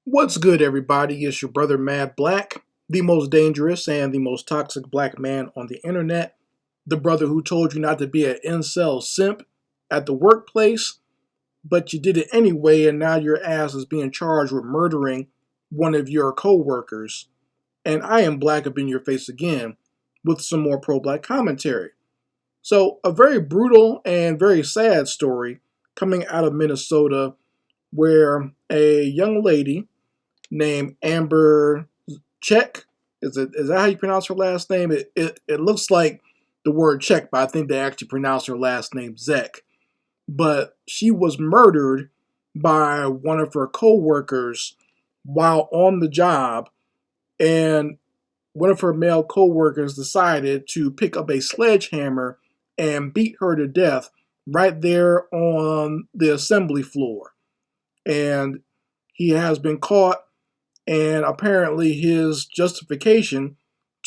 What's good, everybody? It's your brother Mad Black, the most dangerous and the most toxic black man on the internet. The brother who told you not to be an incel simp at the workplace, but you did it anyway, and now your ass is being charged with murdering one of your co-workers. And I am black up in your face again with some more pro-black commentary. So, a very brutal and very sad story coming out of Minnesota where a young lady named Amber Check. Is that how you pronounce her last name? It looks like the word Czech, but I think they actually pronounce her last name Zek. But she was murdered by one of her co-workers while on the job, and one of her male co-workers decided to pick up a sledgehammer and beat her to death right there on the assembly floor. And he has been caught, and apparently his justification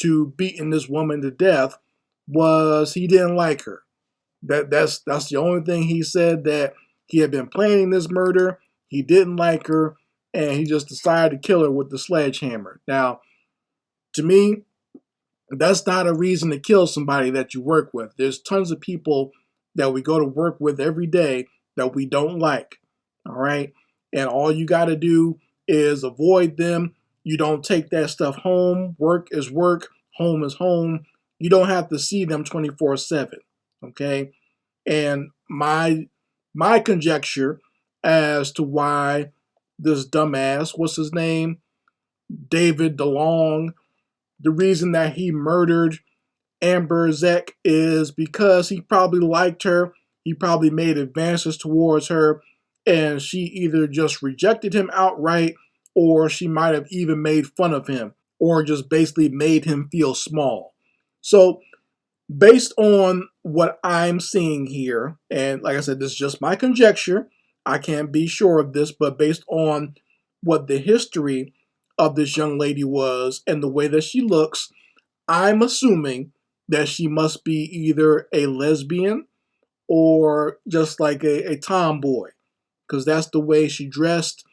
to beating this woman to death was he didn't like her. That's the only thing he said, that he had been planning this murder, he didn't like her, and he just decided to kill her with the sledgehammer. Now, to me, that's not a reason to kill somebody that you work with. There's tons of people that we go to work with every day that we don't like. All right. And all you got to do is avoid them. You don't take that stuff home. Work is work. Home is home. You don't have to see them 24/7. Okay. And my conjecture as to why this dumbass, what's his name? David DeLong, the reason that he murdered Amber Zek is because he probably liked her. He probably made advances towards her, and she either just rejected him outright, or she might have even made fun of him, or just basically made him feel small. So, based on what I'm seeing here, and like I said, this is just my conjecture, I can't be sure of this, but based on what the history of this young lady was and the way that she looks, I'm assuming that she must be either a lesbian or just like a tomboy, because that's the way she dressed,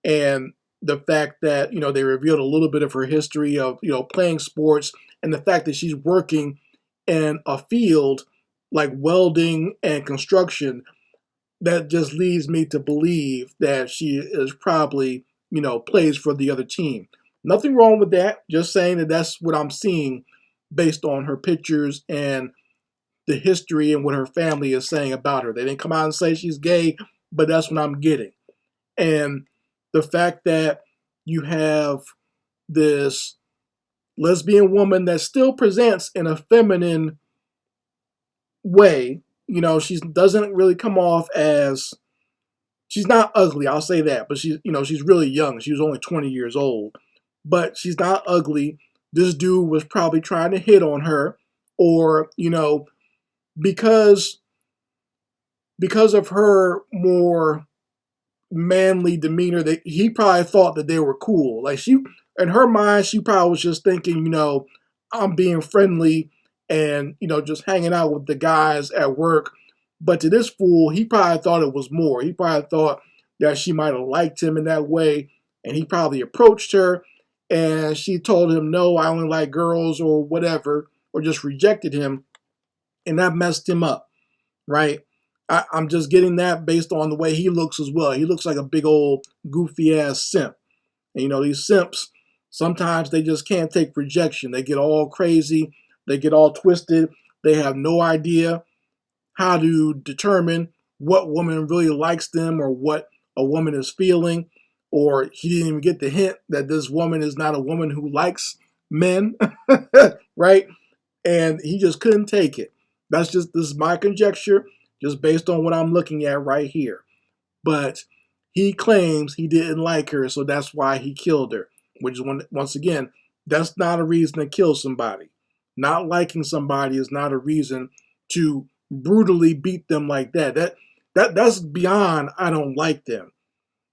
and the fact that they revealed a little bit of her history of playing sports, and the fact that she's working in a field like welding and construction, that just leads me to believe that she is probably plays for the other team. Nothing wrong with that, just saying that that's what I'm seeing based on her pictures and the history and what her family is saying about her. They didn't come out and say she's gay, but that's what I'm getting. And the fact that you have this lesbian woman that still presents in a feminine way, she doesn't really come off as, she's not ugly, I'll say that, but she's really young. She was only 20 years old, but she's not ugly. This dude was probably trying to hit on her, or because of her more manly demeanor, that he probably thought that they were cool. Like, she, in her mind, she probably was just thinking, I'm being friendly and just hanging out with the guys at work. But to this fool, he probably thought it was more. He probably thought that she might have liked him in that way, and he probably approached her, and she told him, no, I only like girls, or whatever, or just rejected him, and that messed him up, right? I'm just getting that based on the way he looks as well. He looks like a big old goofy ass simp. And these simps, sometimes they just can't take rejection. They get all crazy, they get all twisted. They have no idea how to determine what woman really likes them, or what a woman is feeling. Or he didn't even get the hint that this woman is not a woman who likes men, right? And he just couldn't take it. This is my conjecture, just based on what I'm looking at right here. But he claims he didn't like her, so that's why he killed her. Which is, once again, that's not a reason to kill somebody. Not liking somebody is not a reason to brutally beat them like that. That's beyond I don't like them.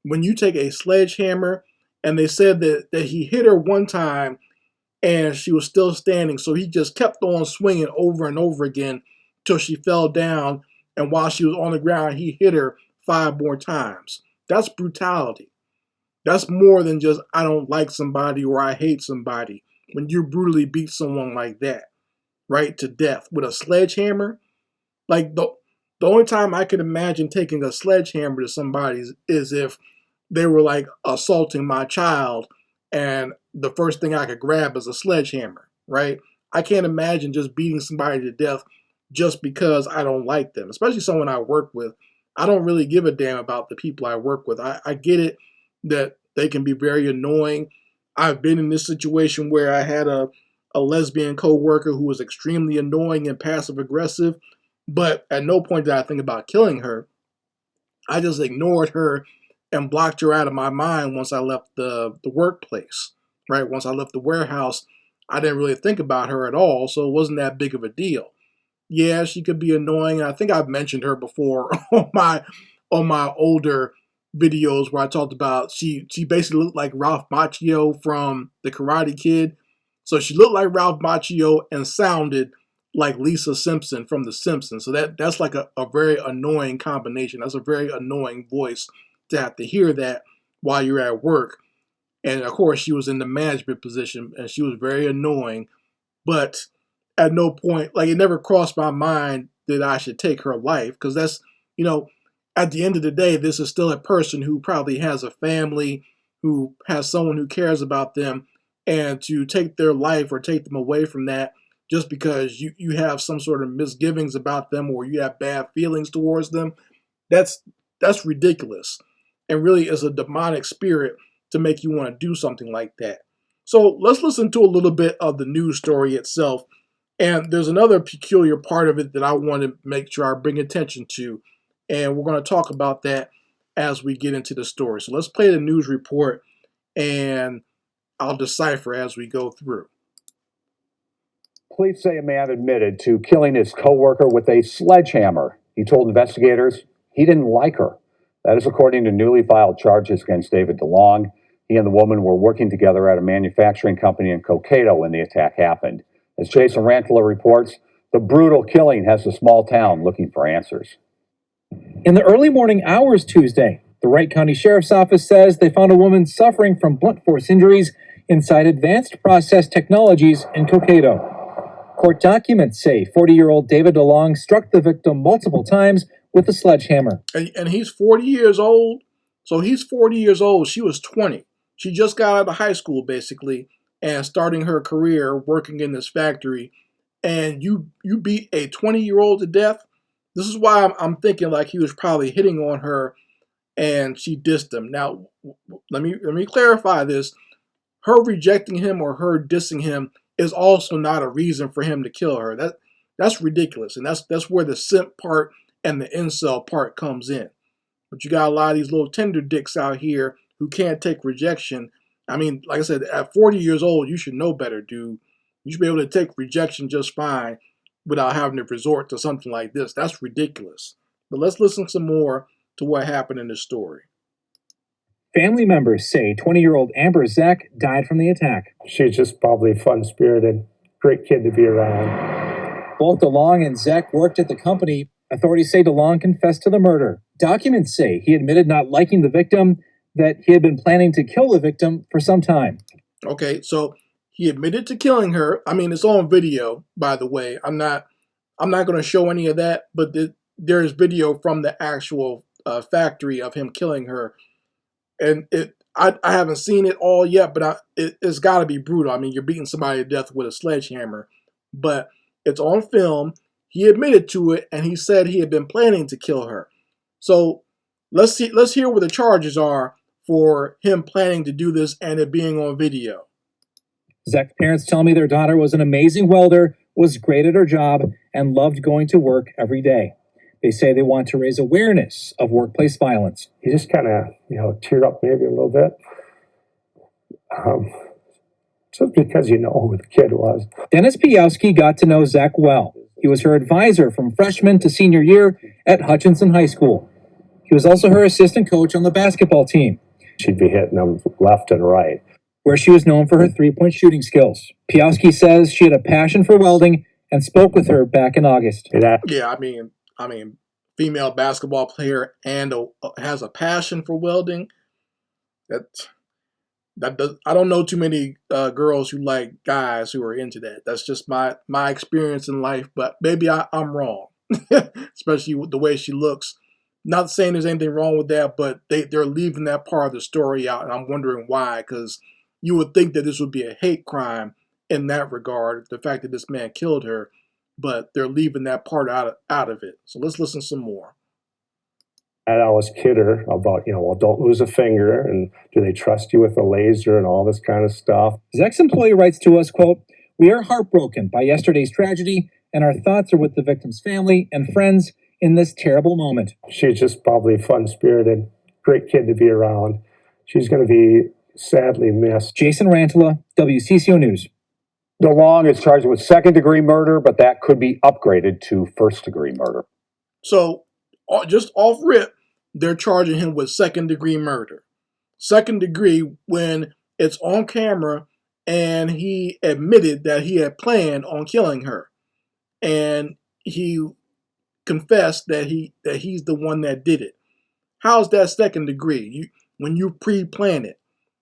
When you take a sledgehammer, and they said that he hit her one time and she was still standing, so he just kept on swinging over and over again till she fell down, and while she was on the ground, he hit her 5 more times. That's brutality. That's more than just I don't like somebody or I hate somebody. When you brutally beat someone like that, right, to death with a sledgehammer, like the only time I could imagine taking a sledgehammer to somebody is if they were like assaulting my child and the first thing I could grab is a sledgehammer, right? I can't imagine just beating somebody to death just because I don't like them, especially someone I work with. I don't really give a damn about the people I work with. I get it that they can be very annoying. I've been in this situation where I had a lesbian coworker who was extremely annoying and passive aggressive, but at no point did I think about killing her. I just ignored her and blocked her out of my mind once I left the workplace, right? Once I left the warehouse, I didn't really think about her at all, so it wasn't that big of a deal. Yeah, she could be annoying. I think I've mentioned her before on my older videos where I talked about she basically looked like Ralph Macchio from The Karate Kid. So she looked like Ralph Macchio and sounded like Lisa Simpson from The Simpsons. So that's like a very annoying combination. That's a very annoying voice to have to hear that while you're at work. And of course, she was in the management position and she was very annoying. But at no point, like it never crossed my mind that I should take her life because that's, you know, at the end of the day, this is still a person who probably has a family, who has someone who cares about them, and to take their life or take them away from that just because you have some sort of misgivings about them or you have bad feelings towards them, that's that's ridiculous and really is a demonic spirit to make you want to do something like that. So let's listen to a little bit of the news story itself. And there's another peculiar part of it that I want to make sure I bring attention to. And we're going to talk about that as we get into the story. So let's play the news report and I'll decipher as we go through. Police say a man admitted to killing his coworker with a sledgehammer. He told investigators he didn't like her. That is according to newly filed charges against David DeLong. He and the woman were working together at a manufacturing company in Cokato when the attack happened. As Jason Rantler reports, the brutal killing has the small town looking for answers. In the early morning hours Tuesday, the Wright County Sheriff's Office says they found a woman suffering from blunt force injuries inside Advanced Process Technologies in Cokato. Court documents say 40-year-old David DeLong struck the victim multiple times with a sledgehammer. And he's 40 years old. So he's 40 years old. She was 20. She just got out of high school, basically, and starting her career working in this factory. And you beat a 20-year-old to death. This is why I'm thinking like he was probably hitting on her and she dissed him. Now, let me clarify this. Her rejecting him or her dissing him is also not a reason for him to kill her. That's ridiculous. And that's where the simp part and the incel part comes in. But you got a lot of these little tender dicks out here who can't take rejection. I mean, like I said, at 40 years old, you should know better, dude. You should be able to take rejection just fine without having to resort to something like this. That's ridiculous. But let's listen some more to what happened in this story. Family members say 20-year-old Amber Zek died from the attack. She's just probably fun-spirited, great kid to be around. Both DeLong and Zek worked at the company. Authorities say DeLong confessed to the murder. Documents say he admitted not liking the victim, that he had been planning to kill the victim for some time. Okay, so he admitted to killing her. I mean, it's on video, by the way. I'm not going to show any of that, but there's video from the actual factory of him killing her. And I haven't seen it all yet, but it's got to be brutal. I mean, you're beating somebody to death with a sledgehammer. But it's on film. He admitted to it, and he said he had been planning to kill her. So let's hear what the charges are for him planning to do this and it being on video. Zek's parents tell me their daughter was an amazing welder, was great at her job, and loved going to work every day. They say they want to raise awareness of workplace violence. He just kind of, teared up maybe a little bit. Just because you know who the kid was. Dennis Piowski got to know Zek well. He was her advisor from freshman to senior year at Hutchinson High School. He was also her assistant coach on the basketball team. She'd be hitting them left and right, where she was known for her three-point shooting skills. Piowski says she had a passion for welding and spoke with her back in August. Yeah, I mean, female basketball player and has a passion for welding. I don't know too many girls who like guys who are into that. That's just my experience in life, but maybe I'm wrong, especially with the way she looks. Not saying there's anything wrong with that, but they're leaving that part of the story out, and I'm wondering why. Because you would think that this would be a hate crime in that regard, the fact that this man killed her, but they're leaving that part out of it. So let's listen some more. I always kid her about, well, don't lose a finger, and do they trust you with a laser and all this kind of stuff. His ex-employee writes to us, quote, "We are heartbroken by yesterday's tragedy, and our thoughts are with the victim's family and friends in this terrible moment." She's just probably fun-spirited, great kid to be around. She's going to be sadly missed. Jason Rantala, WCCO News. DeLong is charged with second-degree murder, but that could be upgraded to first-degree murder. So, just off rip, they're charging him with second-degree murder. Second degree when it's on camera and he admitted that he had planned on killing her. And he confessed that he's the one that did it. How's that second degree? When you pre-plan it,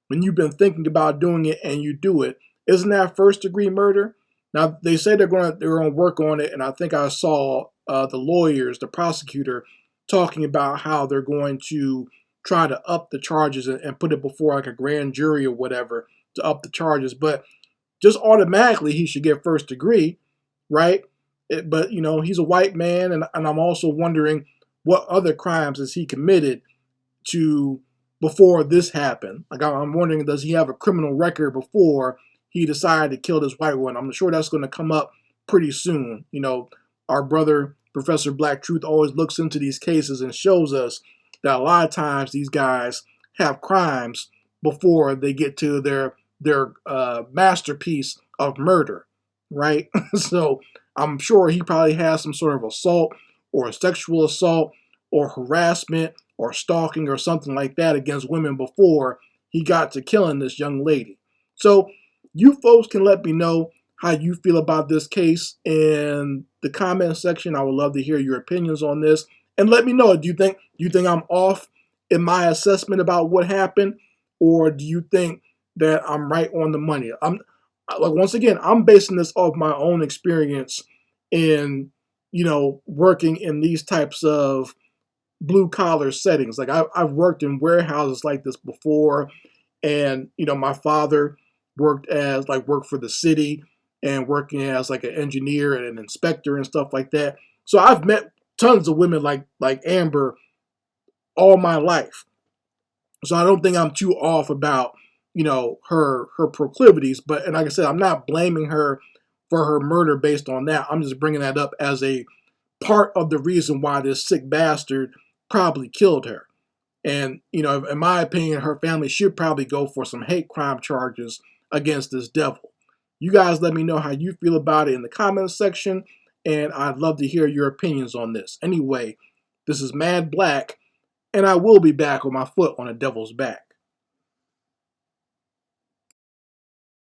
when you've been thinking about doing it and you do it, isn't that first degree murder? Now they say they're going to work on it, and I think I saw the lawyers, the prosecutor, talking about how they're going to try to up the charges and put it before like a grand jury or whatever to up the charges. But just automatically he should get first degree, right? But he's a white man, and I'm also wondering what other crimes has he committed to before this happened. Like I'm wondering, does he have a criminal record before he decided to kill this white woman? I'm sure that's going to come up pretty soon. Our brother Professor Black Truth always looks into these cases and shows us that a lot of times these guys have crimes before they get to their masterpiece of murder, right? So I'm sure he probably has some sort of assault or sexual assault or harassment or stalking or something like that against women before he got to killing this young lady. So you folks can let me know how you feel about this case in the comment section. I would love to hear your opinions on this. And let me know, do you think I'm off in my assessment about what happened? Or do you think that I'm right on the money? Once again, I'm basing this off my own experience in, working in these types of blue collar settings. Like I've worked in warehouses like this before. And, my father worked for the city and working as like an engineer and an inspector and stuff like that. So I've met tons of women like Amber all my life. So I don't think I'm too off about, her proclivities. And like I said, I'm not blaming her for her murder based on that. I'm just bringing that up as a part of the reason why this sick bastard probably killed her. And, in my opinion, her family should probably go for some hate crime charges against this devil. You guys let me know how you feel about it in the comments section, and I'd love to hear your opinions on this. Anyway, this is Mad Black, and I will be back with my foot on the devil's back.